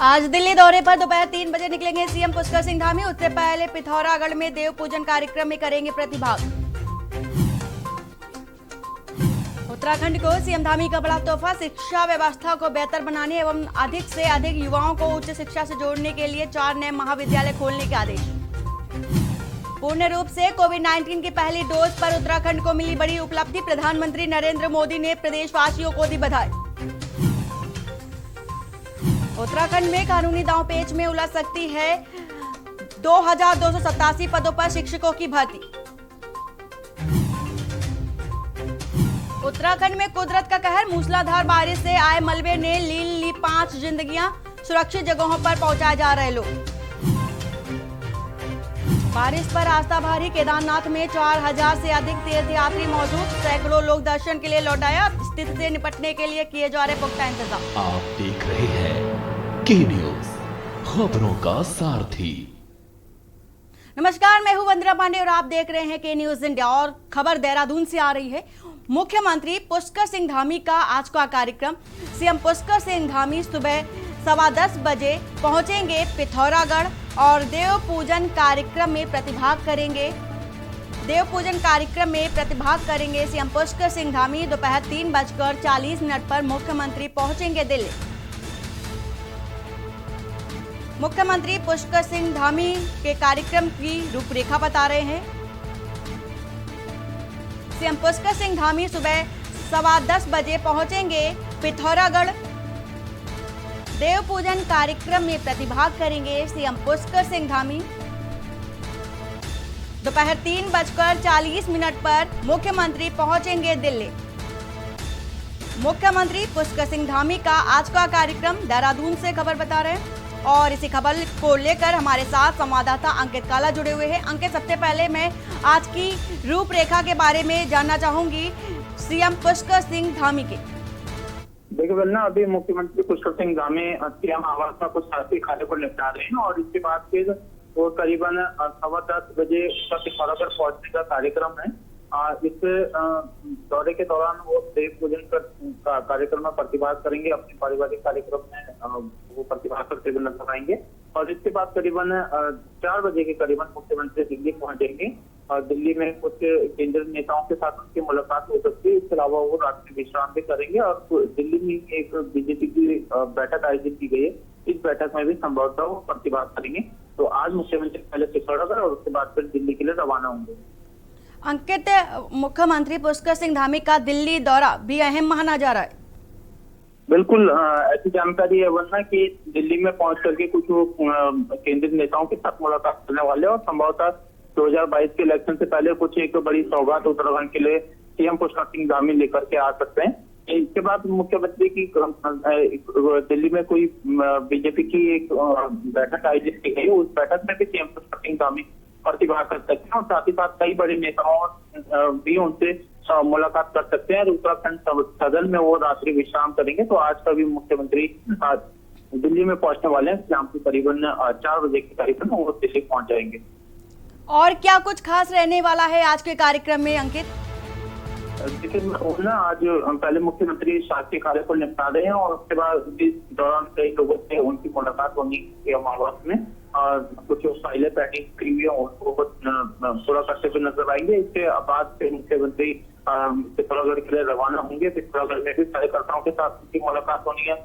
आज दिल्ली दौरे पर दोपहर 3 बजे निकलेंगे सीएम पुष्कर सिंह धामी। उससे पहले पिथौरागढ़ में देव पूजन कार्यक्रम में करेंगे प्रतिभाग। उत्तराखंड को सीएम धामी का बड़ा तोहफा, शिक्षा व्यवस्था को बेहतर बनाने एवं अधिक से अधिक युवाओं को उच्च शिक्षा से जोड़ने के लिए 4 नए महाविद्यालय खोलने के आदेश। पूर्ण रूप से कोविड-19 की पहली डोज पर उत्तराखंड को मिली बड़ी उपलब्धि, प्रधानमंत्री नरेंद्र मोदी ने प्रदेशवासियों को दी बधाई। उत्तराखंड में कानूनी दांवपेच में उलझ सकती है 2287 पदों पर शिक्षकों की भर्ती। उत्तराखंड में कुदरत का कहर, मूसलाधार बारिश से आए मलबे ने ली 5 जिंदगियां, सुरक्षित जगहों पर पहुंचाए जा रहे लोग। बारिश पर आस्था भारी, केदारनाथ में 4000 से अधिक तीर्थयात्री मौजूद, सैकड़ों लोग दर्शन के लिए लौट आए। स्थिति से निपटने के लिए किए जा रहे पुख्ता इंतजाम। आप देख रहे हैं के न्यूज, खबरों का सारथी। नमस्कार, मैं हूं वंदना पांडे और आप देख रहे हैं के न्यूज इंडिया। और खबर देहरादून से आ रही है। मुख्यमंत्री पुष्कर सिंह धामी का आज का कार्यक्रम। सीएम पुष्कर सिंह धामी सुबह 10:15 बजे पहुंचेंगे पिथौरागढ़ और देव पूजन कार्यक्रम में प्रतिभाग करेंगे। सीएम पुष्कर सिंह धामी दोपहर 3:40 पर मुख्यमंत्री पहुंचेंगे दिल्ली। मुख्यमंत्री पुष्कर सिंह धामी के कार्यक्रम की रूपरेखा बता रहे हैं। सीएम पुष्कर सिंह धामी सुबह 10:15 बजे पहुंचेंगे पिथौरागढ़, देव पूजन कार्यक्रम में प्रतिभाग करेंगे। सीएम पुष्कर सिंह धामी दोपहर 3:40 पर मुख्यमंत्री पहुंचेंगे दिल्ली। मुख्यमंत्री पुष्कर सिंह धामी का आज का कार्यक्रम देहरादून से खबर बता रहे हैं और इसी खबर को लेकर हमारे साथ संवाददाता अंकित काला जुड़े हुए हैं। अंकित, सबसे पहले मैं आज की रूपरेखा के बारे में जानना चाहूंगी सीएम पुष्कर सिंह धामी के। देखिए वंदना, अभी मुख्यमंत्री पुष्कर सिंह धामी सीएम आवास में कुछ शासकीय कार्य को निपटा रहे हैं और इसके बाद फिर वो करीबन 10:15 बजे उसका पिथौरागढ़ पहुंचने का कार्यक्रम है। इस दौरे के दौरान वो देव पूजन कार्यक्रम में प्रतिभाग करेंगे। अपने पारिवारिक कार्यक्रम में वो प्रतिभाग करते हुए नजर आएंगे और इसके बाद करीबन 4 बजे के करीबन मुख्यमंत्री दिल्ली पहुंचेंगे और दिल्ली में कुछ केंद्रीय नेताओं के साथ उनकी मुलाकात हो सकती है। इसके अलावा वो रात्रि विश्राम भी करेंगे और दिल्ली में एक बीजेपी की बैठक आयोजित की गई है। इस बैठक में भी संभवतः वो प्रतिभाग करेंगे। तो आज मुख्यमंत्री पहले पिथौरागढ़ और उसके बाद फिर दिल्ली के लिए रवाना होंगे। अंकित, मुख्यमंत्री पुष्कर सिंह धामी का दिल्ली दौरा भी अहम माना जा रहा है। बिल्कुल, ऐसी जानकारी है वरना कि दिल्ली में पहुंच करके कुछ केंद्रीय नेताओं के साथ मुलाकात करने वाले और संभवतः 2022 के इलेक्शन से पहले कुछ एक बड़ी सौगात उत्तराखंड के लिए सीएम पुष्कर सिंह धामी लेकर के आ सकते हैं। इसके बाद मुख्यमंत्री की दिल्ली में कोई बीजेपी की एक बैठक आयोजित की गई, उस बैठक में भी सीएम पुष्कर सिंह धामी प्रतिभाग कर सकते हैं और साथ ही साथ कई बड़े नेताओं भी उनसे मुलाकात कर सकते हैं और उत्तराखंड सदन में वो रात्रि विश्राम करेंगे। तो आज का भी मुख्यमंत्री दिल्ली में पहुंचने वाले हैं। शाम को करीबन 4 बजे के करीबन वो दिल्ली पहुंच जाएंगे। और क्या कुछ खास रहने वाला है आज के कार्यक्रम में, अंकित? लेकिन ना आज पहले मुख्यमंत्री शासकीय कार्य को निपटा रहे हैं और उसके बाद इस दौरान कई लोगों से उनकी मुलाकात होनी है आवास में और कुछ फाइलें पेंडिंग की हुई है उनको पूरा करते हुए नजर आएंगे। इसके बाद फिर मुख्यमंत्री पिथौरागढ़ के लिए रवाना होंगे। पिथौरागढ़ में भी कार्यकर्ताओं के साथ उनकी मुलाकात होनी है।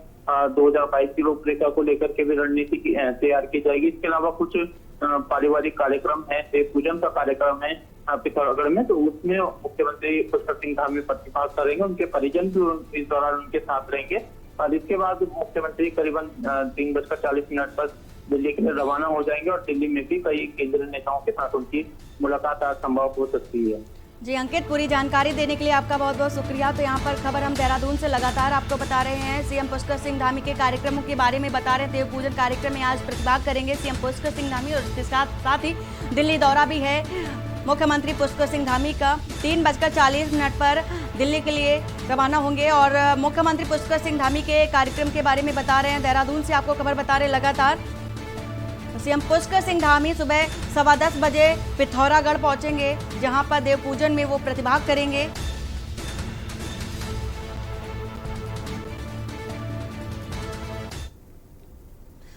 2022 की रूपरेखा को लेकर के भी रणनीति तैयार की जाएगी। इसके अलावा कुछ पारिवारिक कार्यक्रम है, देव पूजन का कार्यक्रम है पिथौरागढ़ में, तो उसमें मुख्यमंत्री पुष्कर सिंह धामी प्रतिभाग करेंगे। उनके परिजन भी इस दौरान उनके साथ रहेंगे और इसके बाद मुख्यमंत्री करीबन 3:40 पर दिल्ली के लिए रवाना हो जाएंगे और दिल्ली में भी कई केंद्रीय नेताओं के साथ उनकी मुलाकात आज संभव हो सकती है। जी अंकित, पूरी जानकारी देने के लिए आपका बहुत बहुत शुक्रिया। तो यहाँ पर खबर हम देहरादून से लगातार आपको बता रहे हैं। सीएम पुष्कर सिंह धामी के कार्यक्रमों के बारे में बता रहे हैं। देव पूजन कार्यक्रम में आज प्रतिभाग करेंगे सीएम पुष्कर सिंह धामी और इसके साथ ही दिल्ली दौरा भी है मुख्यमंत्री पुष्कर सिंह धामी का। 3:40 पर दिल्ली के लिए रवाना होंगे और मुख्यमंत्री पुष्कर सिंह धामी के कार्यक्रम के बारे में बता रहे हैं। देहरादून से आपको खबर बता रहे लगातार। सीएम पुष्कर सिंह धामी सुबह 10:15 बजे पिथौरागढ़ पहुंचेंगे, जहां पर देव पूजन में वो प्रतिभाग करेंगे।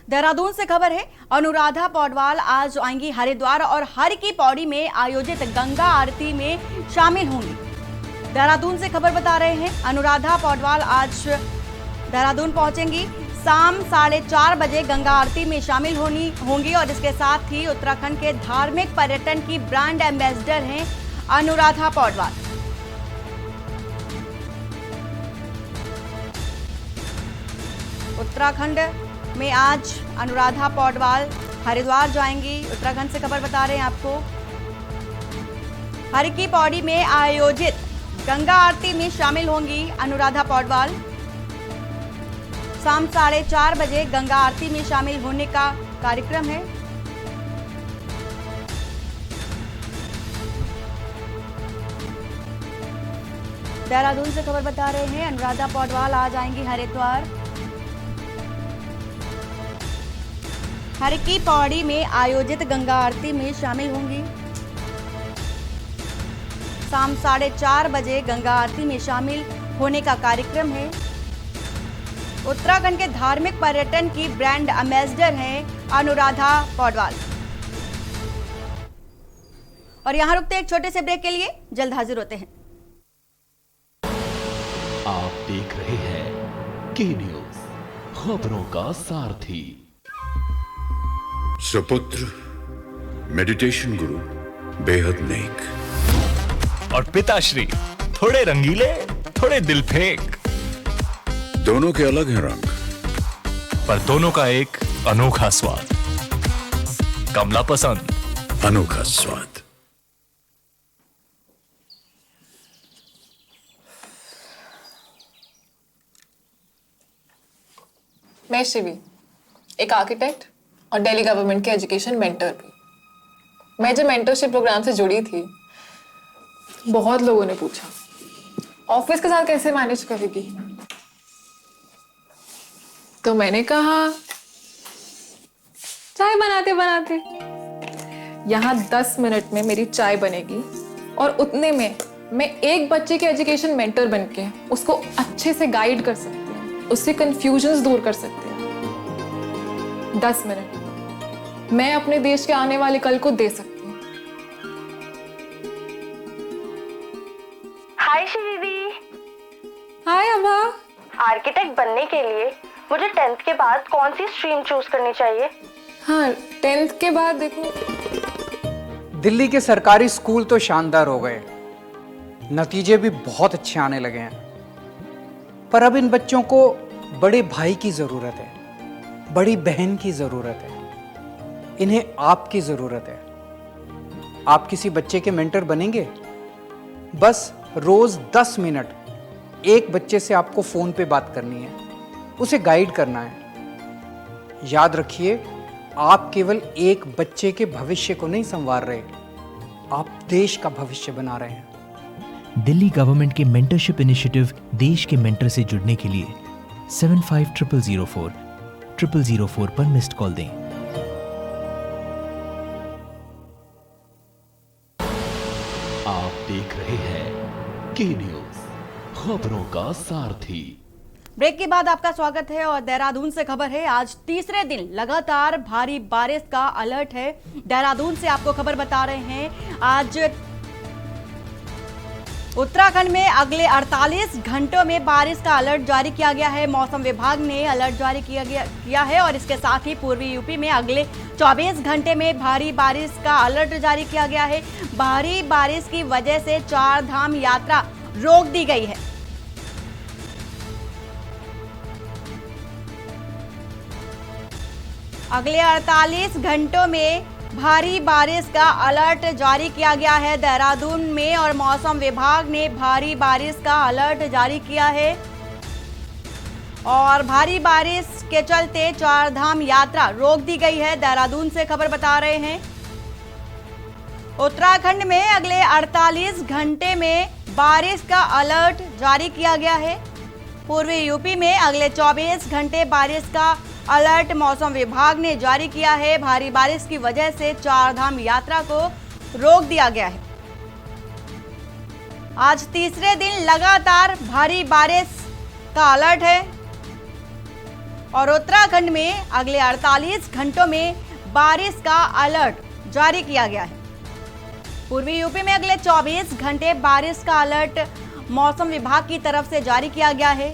देहरादून से खबर है, अनुराधा पौडवाल आज आएंगी हरिद्वार और हर की पौड़ी में आयोजित गंगा आरती में शामिल होंगी। देहरादून से खबर बता रहे हैं, अनुराधा पौडवाल आज देहरादून पहुंचेंगी। शाम 4:30 बजे गंगा आरती में शामिल होंगी और इसके साथ ही उत्तराखंड के धार्मिक पर्यटन की ब्रांड एम्बेसडर हैं अनुराधा पौडवाल। उत्तराखंड में आज अनुराधा पौडवाल हरिद्वार जाएंगी। उत्तराखंड से खबर बता रहे हैं आपको, हर की पौड़ी में आयोजित गंगा आरती में शामिल होंगी अनुराधा पौडवाल। शाम 4:30 बजे गंगा आरती में शामिल होने का कार्यक्रम है। देहरादून से खबर बता रहे हैं, अनुराधा पौडवाल आज आएंगी हरिद्वार। हर की पौड़ी में आयोजित गंगा आरती में शामिल होंगी। शाम 4:30 बजे गंगा आरती में शामिल होने का कार्यक्रम है। उत्तराखंड के धार्मिक पर्यटन की ब्रांड एम्बेसडर हैं अनुराधा पौडवाल। और यहां रुकते एक छोटे से ब्रेक के लिए, जल्द हाजिर होते हैं। आप देख रहे हैं के न्यूज, खबरों का सारथी। सुपुत्र मेडिटेशन गुरु बेहद नेक और पिताश्री थोड़े रंगीले, थोड़े दिल फेंक। दोनों के अलग हैं रंग, पर दोनों का एक अनोखा स्वाद। कमला पसंद, अनोखा स्वाद। मैं शिवी, एक आर्किटेक्ट और दिल्ली गवर्नमेंट के एजुकेशन मेंटर भी। मैं जब मेंटरशिप प्रोग्राम से जुड़ी थी, बहुत लोगों ने पूछा ऑफिस के साथ कैसे मैनेज करेगी, तो मैंने कहा चाय बनाते बनाते यहाँ 10 मिनट में मेरी चाय बनेगी और उतने में मैं एक बच्चे के एजुकेशन मेंटर बनके उसको अच्छे से गाइड कर सकती हूँ, उससे कंफ्यूजन्स दूर कर सकती हूँ। 10 मिनट मैं अपने देश के आने वाले कल को दे सकती हूँ। हाय श्रीदी। हाय अभा। आर्किटेक्ट बनने के लिए मुझे 10th के बाद कौन सी स्ट्रीम चूज करनी चाहिए? हाँ, 10th के बाद देखो। दिल्ली के सरकारी स्कूल तो शानदार हो गए, नतीजे भी बहुत अच्छे आने लगे हैं, पर अब इन बच्चों को बड़े भाई की जरूरत है, बड़ी बहन की जरूरत है, इन्हें आपकी जरूरत है। आप किसी बच्चे के मेंटर बनेंगे? बस रोज 10 मिनट एक बच्चे से आपको फोन पे बात करनी है, उसे गाइड करना है। याद रखिए, आप केवल एक बच्चे के भविष्य को नहीं संवार रहे, आप देश का भविष्य बना रहे हैं। दिल्ली गवर्नमेंट के मेंटरशिप इनिशिएटिव देश के मेंटर से जुड़ने के लिए 750004 पर मिस्ड कॉल दें। आप देख रहे हैं के न्यूज, खबरों का सारथी। ब्रेक के बाद आपका स्वागत है और देहरादून से खबर है, आज तीसरे दिन लगातार भारी बारिश का अलर्ट है। देहरादून से आपको खबर बता रहे हैं, आज उत्तराखंड में अगले 48 घंटों में बारिश का अलर्ट जारी किया गया है। मौसम विभाग ने अलर्ट जारी किया है और इसके साथ ही पूर्वी यूपी में अगले 24 घंटे में भारी बारिश का अलर्ट जारी किया गया है। भारी बारिश की वजह से 4 धाम यात्रा रोक दी गई है। अगले 48 घंटों में भारी बारिश का अलर्ट जारी किया गया है देहरादून में और मौसम विभाग ने भारी बारिश का अलर्ट जारी किया है। और भारी बारिश के चलते 4 धाम यात्रा रोक दी गई है। देहरादून से खबर बता रहे हैं, उत्तराखंड में अगले 48 घंटे में बारिश का अलर्ट जारी किया गया है। पूर्वी यूपी में अगले 24 घंटे बारिश का अलर्ट मौसम विभाग ने जारी किया है। भारी बारिश की वजह से 4 धाम यात्रा को रोक दिया गया है। आज तीसरे दिन लगातार भारी बारिश का अलर्ट है। और उत्तराखंड में अगले 48 घंटों में बारिश का अलर्ट जारी किया गया है। पूर्वी यूपी में अगले 24 घंटे बारिश का अलर्ट मौसम विभाग की तरफ से जारी किया गया है।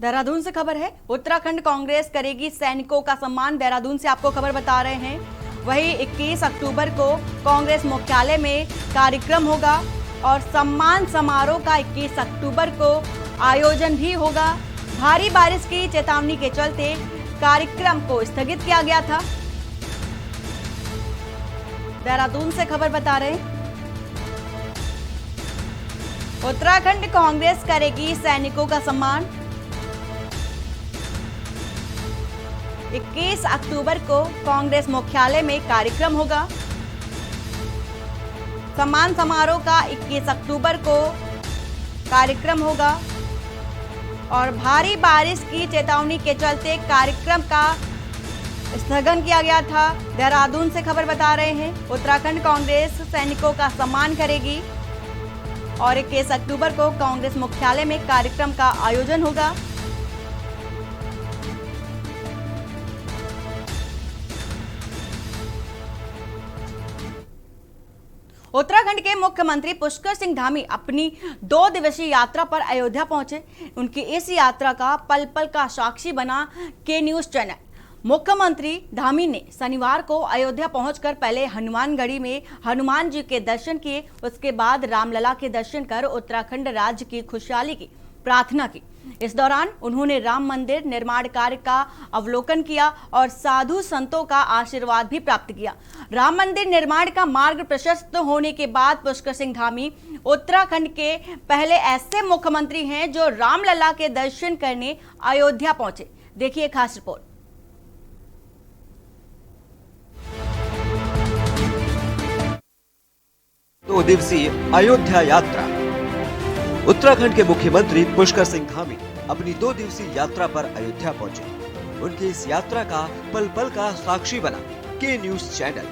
देहरादून से खबर है, उत्तराखंड कांग्रेस करेगी सैनिकों का सम्मान। देहरादून से आपको खबर बता रहे हैं। वहीं 21 अक्टूबर को कांग्रेस मुख्यालय में कार्यक्रम होगा और सम्मान समारोह का 21 अक्टूबर को आयोजन भी होगा। भारी बारिश की चेतावनी के चलते कार्यक्रम को स्थगित किया गया था। देहरादून से खबर बता रहे हैं, उत्तराखंड कांग्रेस करेगी सैनिकों का सम्मान। 21 अक्टूबर को कांग्रेस मुख्यालय में कार्यक्रम होगा। सम्मान समारोह का 21 अक्टूबर को कार्यक्रम होगा और भारी बारिश की चेतावनी के चलते कार्यक्रम का स्थगन किया गया था। देहरादून से खबर बता रहे हैं, उत्तराखंड कांग्रेस सैनिकों का सम्मान करेगी और 21 अक्टूबर को कांग्रेस मुख्यालय में कार्यक्रम का आयोजन होगा। उत्तराखंड के मुख्यमंत्री पुष्कर सिंह धामी अपनी 2 दिवसीय यात्रा पर अयोध्या पहुंचे। उनकी इस यात्रा का पल पल का साक्षी बना के न्यूज चैनल। मुख्यमंत्री धामी ने शनिवार को अयोध्या पहुंचकर पहले हनुमानगढ़ी में हनुमान जी के दर्शन किए, उसके बाद रामलला के दर्शन कर उत्तराखंड राज्य की खुशहाली की प्रार्थना की। इस दौरान उन्होंने राम मंदिर निर्माण कार्य का अवलोकन किया और साधु संतों का आशीर्वाद भी प्राप्त किया। राम मंदिर निर्माण का मार्ग प्रशस्त होने के बाद पुष्कर सिंह धामी उत्तराखंड के पहले ऐसे मुख्यमंत्री हैं जो रामलला के दर्शन करने अयोध्या पहुंचे। देखिए खास रिपोर्ट। दो दिवसीय अयोध्या यात्रा। उत्तराखंड के मुख्यमंत्री पुष्कर सिंह धामी अपनी 2 दिवसीय यात्रा पर अयोध्या पहुंचे। उनकी इस यात्रा का पल पल का साक्षी बना के न्यूज चैनल।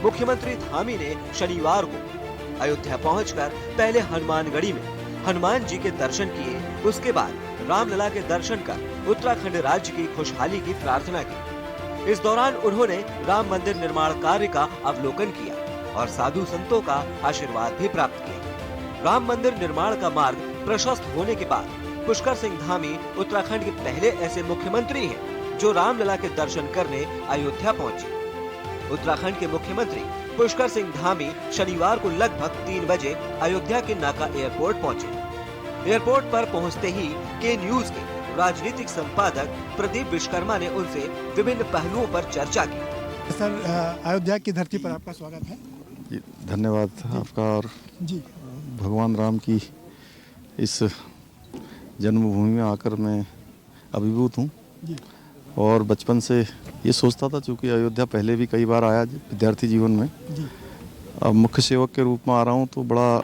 मुख्यमंत्री धामी ने शनिवार को अयोध्या पहुंचकर पहले हनुमानगढ़ी में हनुमान जी के दर्शन किए, उसके बाद रामलला के दर्शन कर उत्तराखंड राज्य की खुशहाली की प्रार्थना की। इस दौरान उन्होंने राम मंदिर निर्माण कार्य का अवलोकन किया और साधु संतों का आशीर्वाद भी प्राप्त किया। राम मंदिर निर्माण का मार्ग प्रशस्त होने के बाद पुष्कर सिंह धामी उत्तराखंड के पहले ऐसे मुख्यमंत्री हैं जो रामलला के दर्शन करने अयोध्या पहुंचे। उत्तराखंड के मुख्यमंत्री पुष्कर सिंह धामी शनिवार को लगभग 3 बजे अयोध्या के नाका एयरपोर्ट पहुंचे। एयरपोर्ट पर पहुंचते ही के न्यूज के राजनीतिक संपादक प्रदीप विश्वकर्मा ने उनसे विभिन्न पहलुओं पर चर्चा की। सर, अयोध्या की धरती पर आपका स्वागत है। जी, धन्यवाद आपका। और जी, भगवान राम की इस जन्मभूमि में आकर मैं अभिभूत हूँ और बचपन से ये सोचता था, चूँकि अयोध्या पहले भी कई बार आया विद्यार्थी जीवन में, अब मुख्य सेवक के रूप में आ रहा हूँ तो बड़ा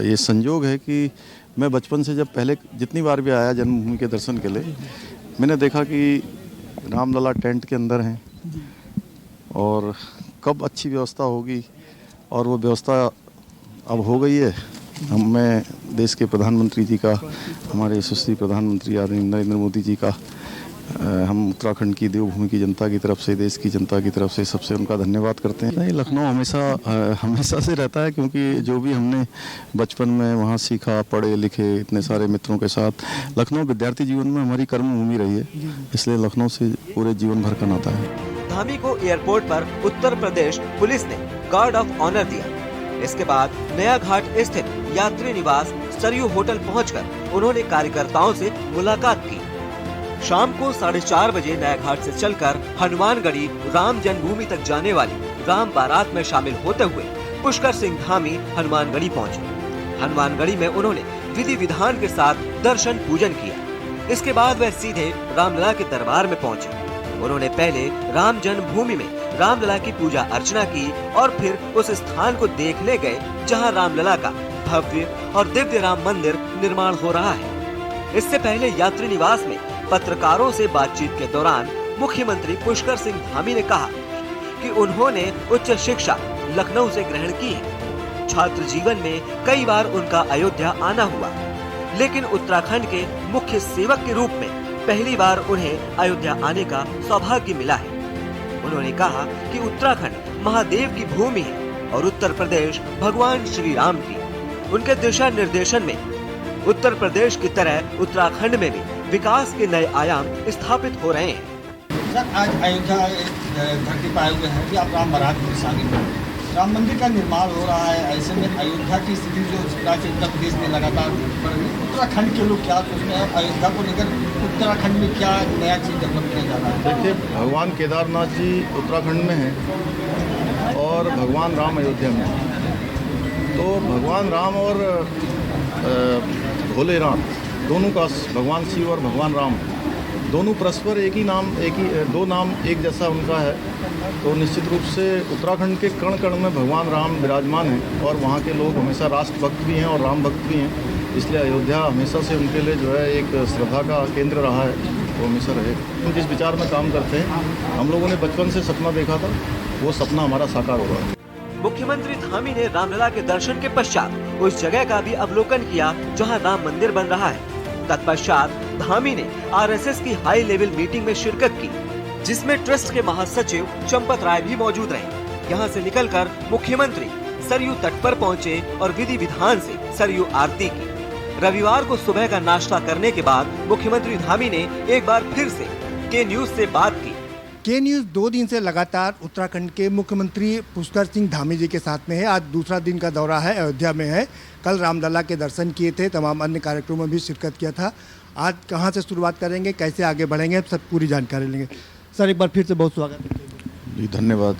ये संयोग है कि मैं बचपन से जब पहले जितनी बार भी आया जन्मभूमि के दर्शन के लिए, मैंने देखा कि रामलला टेंट के अंदर हैं और कब अच्छी व्यवस्था होगी, और वो व्यवस्था अब हो गई है। मैं देश के प्रधानमंत्री जी का, हमारे यशस्वी प्रधानमंत्री आदरणीय नरेंद्र मोदी जी का, हम उत्तराखंड की देवभूमि की जनता की तरफ से, देश की जनता की तरफ से सबसे उनका धन्यवाद करते हैं। नहीं, लखनऊ हमेशा से रहता है, क्योंकि जो भी हमने बचपन में वहाँ सीखा, पढ़े लिखे इतने सारे मित्रों के साथ, लखनऊ विद्यार्थी जीवन में हमारी कर्मभूमि रही है, इसलिए लखनऊ से पूरे जीवन भर का नाता है। धामी को एयरपोर्ट पर उत्तर प्रदेश पुलिस ने गार्ड ऑफ ऑनर दिया। इसके बाद नया घाट स्थित यात्री निवास सरयू होटल पहुंचकर उन्होंने कार्यकर्ताओं से मुलाकात की। शाम को 4:30 बजे नया घाट से चलकर हनुमानगढ़ी राम जन्मभूमि तक जाने वाली राम बारात में शामिल होते हुए पुष्कर सिंह धामी हनुमानगढ़ी पहुंचे। हनुमानगढ़ी में उन्होंने विधि विधान के साथ दर्शन पूजन किया। इसके बाद वह सीधे रामलला के दरबार में पहुंचे। उन्होंने पहले राम जन्मभूमि में रामलला की पूजा अर्चना की और फिर उस स्थान को देखने गए जहां रामलला का भव्य और दिव्य राम मंदिर निर्माण हो रहा है। इससे पहले यात्री निवास में पत्रकारों से बातचीत के दौरान मुख्यमंत्री पुष्कर सिंह धामी ने कहा कि उन्होंने उच्च शिक्षा लखनऊ से ग्रहण की है छात्र जीवन में कई बार उनका अयोध्या आना हुआ, लेकिन उत्तराखंड के मुख्य सेवक के रूप में पहली बार उन्हें अयोध्या आने का सौभाग्य मिला है। उन्होंने कहा कि उत्तराखंड महादेव की भूमि है और उत्तर प्रदेश भगवान श्री राम की। उनके दिशा निर्देशन में उत्तर प्रदेश की तरह उत्तराखंड में भी विकास के नए आयाम स्थापित हो रहे हैं। सर, आज अयोध्या धरती पर आए हुए हैं कि आप राम बारात में शामिल हैं। राम मंदिर का निर्माण हो रहा है, ऐसे में अयोध्या की स्थिति जो राज्य उत्तर प्रदेश में लगातार बढ़ रही है, उत्तराखंड के लोग क्या सोचते हैं, अयोध्या को लेकर उत्तराखंड में क्या नया चीज डेवलप किया जा रहा है? देखिए, भगवान केदारनाथ जी उत्तराखंड में हैं और भगवान राम अयोध्या में हैं। तो भगवान राम और भोले राम दोनों का, भगवान शिव और भगवान राम दोनों परस्पर दो नाम एक जैसा उनका है। तो निश्चित रूप से उत्तराखंड के कण कण में भगवान राम विराजमान हैं और वहाँ के लोग हमेशा राष्ट्र भक्त भी हैं और राम भक्त भी हैं। इसलिए अयोध्या हमेशा से उनके लिए जो है एक श्रद्धा का केंद्र रहा है, वो हमेशा रहेगा। हम जिस विचार में काम करते हैं, हम लोगों ने बचपन से सपना देखा था, वो सपना हमारा साकार हो रहा है। मुख्यमंत्री धामी ने रामलला के दर्शन के पश्चात उस जगह का भी अवलोकन किया जहां राम मंदिर बन रहा है। तत्पश्चात धामी ने आरएसएस की हाई लेवल मीटिंग में शिरकत की, जिसमें ट्रस्ट के महासचिव चंपत राय भी मौजूद रहे। यहां से निकलकर मुख्यमंत्री सरयू तट पर पहुंचे और विधि विधान से सरयू आरती की। रविवार को सुबह का नाश्ता करने के बाद मुख्यमंत्री धामी ने एक बार फिर से के न्यूज से बात की। के न्यूज़ 2 दिन से लगातार उत्तराखंड के मुख्यमंत्री पुष्कर सिंह धामी जी के साथ में है। आज दूसरा दिन का दौरा है, अयोध्या में है। कल रामलला के दर्शन किए थे, तमाम अन्य कार्यक्रमों में भी शिरकत किया था। आज कहां से शुरुआत करेंगे, कैसे आगे बढ़ेंगे, सब पूरी जानकारी लेंगे। सर, एक बार फिर से बहुत स्वागत है। जी धन्यवाद।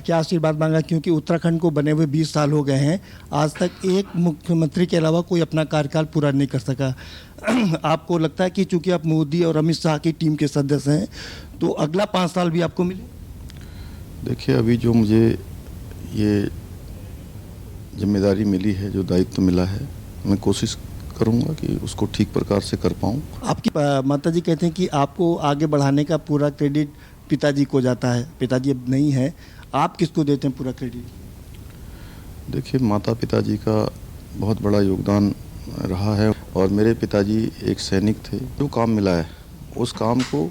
क्या आशीर्वाद मांगा, क्योंकि उत्तराखंड को बने हुए 20 साल हो गए हैं, आज तक एक मुख्यमंत्री के अलावा कोई अपना कार्यकाल पूरा नहीं कर सका। आपको लगता है कि चूंकि आप मोदी और अमित शाह की टीम के सदस्य हैं, तो अगला 5 साल भी आपको मिले? देखिए, अभी जो मुझे ये जिम्मेदारी मिली है, जो दायित्व मिला है, मैं कोशिश करूंगा कि उसको ठीक प्रकार से कर पाऊं। आपकी माताजी कहते हैं कि आपको आगे बढ़ाने का पूरा क्रेडिट पिताजी को जाता है। पिताजी अब नहीं है, आप किसको देते हैं पूरा क्रेडिट? देखिए, माता पिताजी का बहुत बड़ा योगदान रहा है और मेरे पिताजी एक सैनिक थे। जो काम मिला है उस काम को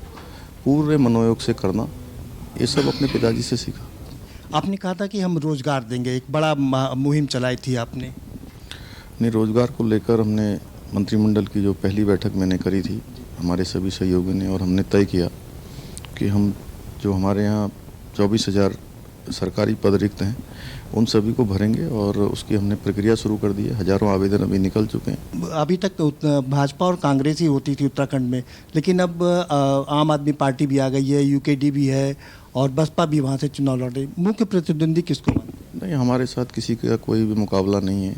पूरे मनोयोग से करना, ये सब अपने पिताजी से सीखा। आपने कहा था कि हम रोजगार देंगे, एक बड़ा मुहिम चलाई थी आपने। नहीं, रोजगार को लेकर हमने मंत्रिमंडल की जो पहली बैठक मैंने करी थी हमारे सभी सहयोगियों ने, और हमने तय किया कि हम जो हमारे यहाँ 24,000 सरकारी पद रिक्त हैं उन सभी को भरेंगे और उसकी हमने प्रक्रिया शुरू कर दी है। हजारों आवेदन अभी निकल चुके हैं। अभी तक भाजपा और कांग्रेस ही होती थी उत्तराखंड में, लेकिन अब आम आदमी पार्टी भी आ गई है, यूकेडी भी है और बसपा भी वहाँ से चुनाव लड़े। मुख्य प्रतिद्वंदी किसको मानते? नहीं, हमारे साथ किसी का कोई भी मुकाबला नहीं है।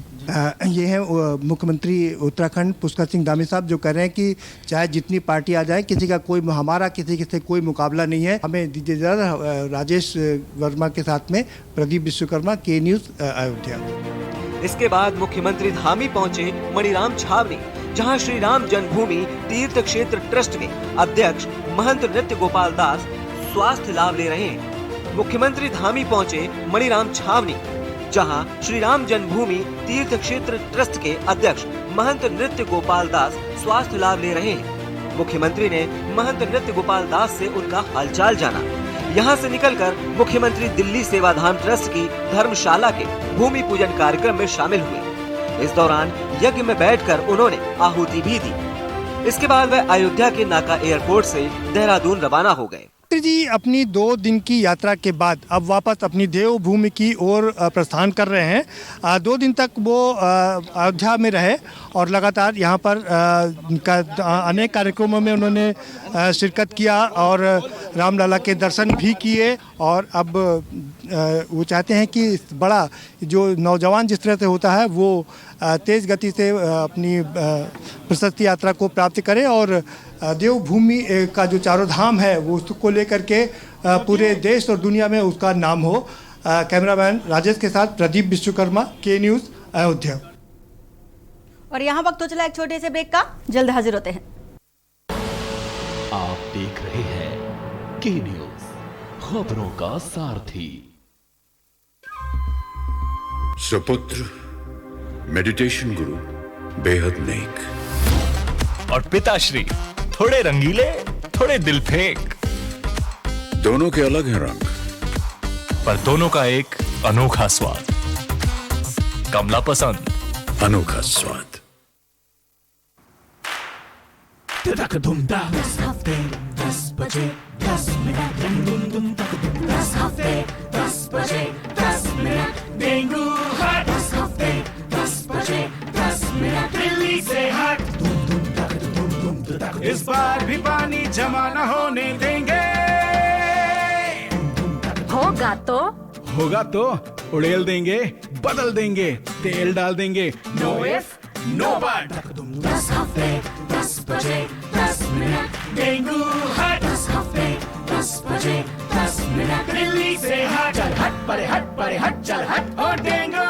ये है मुख्यमंत्री उत्तराखंड पुष्कर सिंह धामी साहब, जो कह रहे हैं कि चाहे जितनी पार्टी आ जाए, किसी का कोई हमारा किसी से कोई मुकाबला नहीं है। हमें दीजिए जरा राजेश वर्मा के साथ में प्रदीप विश्वकर्मा, के न्यूज़ अयोध्या। इसके बाद मुख्यमंत्री धामी पहुंचे मणिराम छावनी, जहां श्री राम जन्मभूमि तीर्थ क्षेत्र ट्रस्ट के अध्यक्ष महंत नृत्य गोपाल दास स्वास्थ्य लाभ ले रहे हैं। मुख्यमंत्री धामी पहुंचे मणिराम छावनी, जहां श्री राम जन्मभूमि तीर्थ क्षेत्र ट्रस्ट के अध्यक्ष महंत नृत्य गोपाल दास स्वास्थ्य लाभ ले रहे हैं। मुख्यमंत्री ने महंत नृत्य गोपाल दास से उनका हालचाल जाना। यहां से निकलकर मुख्यमंत्री दिल्ली सेवाधाम ट्रस्ट की धर्मशाला के भूमि पूजन कार्यक्रम में शामिल हुए। इस दौरान यज्ञ में बैठकर उन्होंने आहुति भी दी। इसके बाद वह अयोध्या के नाका एयरपोर्ट से देहरादून रवाना हो गए। जी, अपनी 2 दिन की यात्रा के बाद अब वापस अपनी देवभूमि की ओर प्रस्थान कर रहे हैं। 2 दिन तक वो अयोध्या में रहे और लगातार यहाँ पर अनेक कार्यक्रमों में उन्होंने शिरकत किया और रामलला के दर्शन भी किए। और अब वो चाहते हैं कि बड़ा जो नौजवान जिस तरह से होता है वो तेज़ गति से अपनी प्रशस्ति यात्रा को प्राप्त करे और देवभूमि का जो चारों धाम है वो उसको लेकर के पूरे देश और दुनिया में उसका नाम हो। कैमरामैन राजेश के साथ प्रदीप विश्वकर्मा, के न्यूज़ अयोध्या। और यहाँ वक्त तो चला एक छोटे से ब्रेक का, जल्द हाजिर होते हैं। आप देख रहे हैं के न्यूज़, खबरों का सारथी। सुपुत्र मेडिटेशन गुरु बेहद नेक, और पिताश्री थोड़े रंगीले, थोड़े दिल फेंक। दोनों के अलग हैं रंग, पर दोनों का एक अनोखा स्वाद। कमला पसंद, अनोखा स्वाद। दस हफ्ते 10 बजे 10 मिनट दस हफ्ते 10 बजे 10 मिनट डेंगू हट 10 हफ्ते 10 बजे 10 मिनट दिल्ली से हट इस बार भी पानी जमा न होने देंगे। होगा तो उड़ेल देंगे, बदल देंगे, तेल डाल देंगे। नो इफ नो बट 10 हफ्ते 10 बजे 10 मिनट डेंगू हट 10 हफ्ते 10 बजे 10 मिनट दिल्ली से हट चल हट परे हट चल हट और डेंगू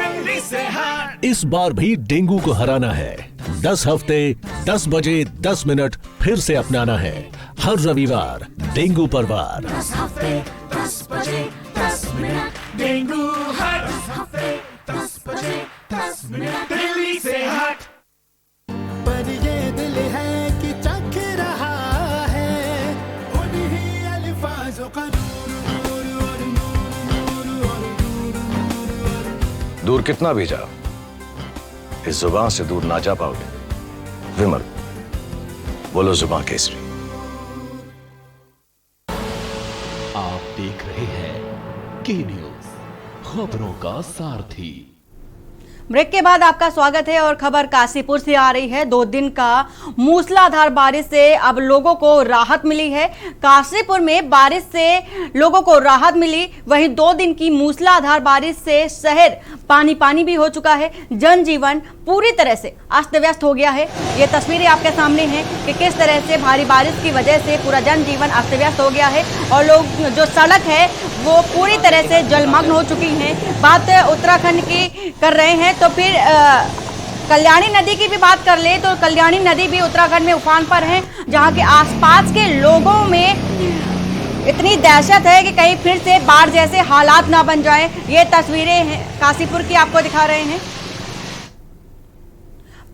दिल्ली से हट। इस बार भी डेंगू को हराना है। 10 हफ्ते 10 बजे 10 मिनट फिर से अपनाना है। हर रविवार डेंगू पर वार। 10 हफ्ते 10 बजे 10 मिनट डेंगू हट 10 हफ्ते 10 बजे 10 मिनट दिल्ली से हट। पर ये दिल है कि चख रहा है उन्हीं अल्फाजों का दूर कितना भी जाओ, इस जुबान से दूर ना जा पाओगे। विमल, बोलो जुबान केसरी। आप देख रहे हैं के न्यूज, खबरों का सारथी। ब्रेक के बाद आपका स्वागत है और खबर काशीपुर से आ रही है। 2 दिन का मूसलाधार बारिश से अब लोगों को राहत मिली है। काशीपुर में बारिश से लोगों को राहत मिली, वहीं 2 दिन की मूसलाधार बारिश से शहर पानी पानी भी हो चुका है। जनजीवन पूरी तरह से अस्त व्यस्त हो गया है। ये तस्वीरें आपके सामने हैं कि किस तरह से भारी बारिश की वजह से पूरा जनजीवन अस्त व्यस्त हो गया है और लोग जो सड़क है वो पूरी तरह से जलमग्न हो चुकी हैं। बात उत्तराखंड की कर रहे हैं तो फिर कल्याणी नदी की भी बात कर ले तो कल्याणी नदी भी उत्तराखंड में उफान पर है, जहां के आसपास के लोगों में इतनी दहशत है कि कहीं फिर से बाढ़ जैसे हालात ना बन जाए। ये तस्वीरें हैं काशीपुर की आपको दिखा रहे हैं।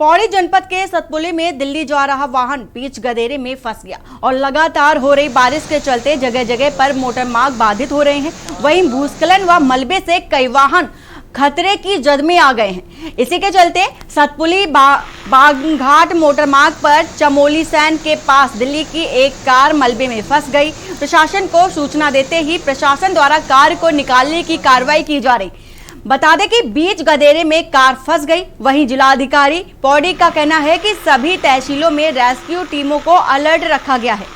पौड़ी जनपद के सतपुली में दिल्ली जा रहा वाहन बीच गदेरे में फंस गया और लगातार हो रही बारिश के चलते जगह जगह पर मोटर मार्ग बाधित हो रहे हैं। वहीं भूस्खलन व मलबे से कई वाहन खतरे की जद में आ गए हैं। इसी के चलते सतपुली बागघाट मोटर मार्ग पर चमोली सैन के पास दिल्ली की एक कार मलबे में फंस गई। प्रशासन को सूचना देते ही प्रशासन द्वारा कार को निकालने की कार्रवाई की जा रही। बता दें कि बीच गदेरे में कार फंस गई। वहीं जिलाधिकारी पौड़ी का कहना है कि सभी तहसीलों में रेस्क्यू टीमों को अलर्ट रखा गया है।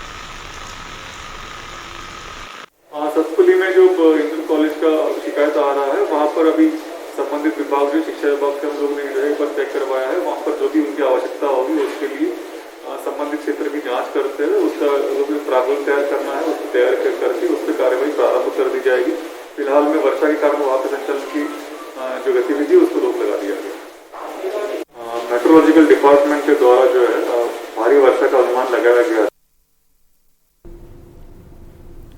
सतपुली में जो इंटर कॉलेज का शिकायत आ रहा है, वहाँ पर अभी संबंधित विभाग जो शिक्षा विभाग से हम लोगों ने जो है एक बार चेक करवाया है। वहाँ पर जो भी उनकी आवश्यकता होगी उसके लिए संबंधित क्षेत्र की जांच करते हैं। उसका जो प्रारूप तैयार करना है उसको तैयार करके उस पर कार्रवाई प्रारंभ कर दी जाएगी। फिलहाल में वर्षा के कारण वहाँ पे संचालन की जो गतिविधि है उसको रोक लगा दिया गया। मेट्रोलॉजिकल डिपार्टमेंट के द्वारा जो है भारी वर्षा का अनुमान लगाया गया है।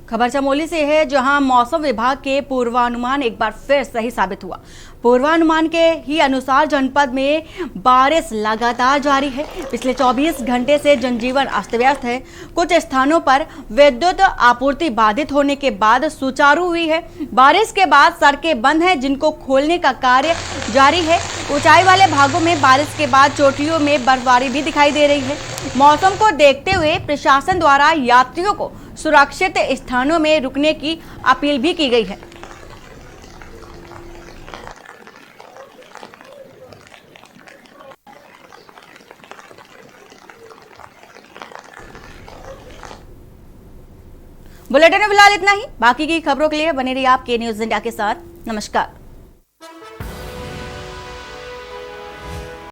खबर चमोली से है, जहां मौसम विभाग के पूर्वानुमान एक बार फिर सही साबित हुआ। पूर्वानुमान के ही अनुसार जनपद में बारिश लगातार जारी है। पिछले 24 घंटे से जनजीवन अस्त व्यस्त है। कुछ स्थानों पर विद्युत आपूर्ति बाधित होने के बाद सुचारू हुई है। बारिश के बाद सड़कें बंद हैं, जिनको खोलने का कार्य जारी है। ऊंचाई वाले भागों में बारिश के बाद चोटियों में बर्फबारी भी दिखाई दे रही है। मौसम को देखते हुए प्रशासन द्वारा यात्रियों को सुरक्षित स्थानों में रुकने की अपील भी की गई है। बुलेटिन में फिलहाल इतना ही। बाकी की खबरों के लिए बने रहिए आप के न्यूज़ इंडिया के साथ। नमस्कार।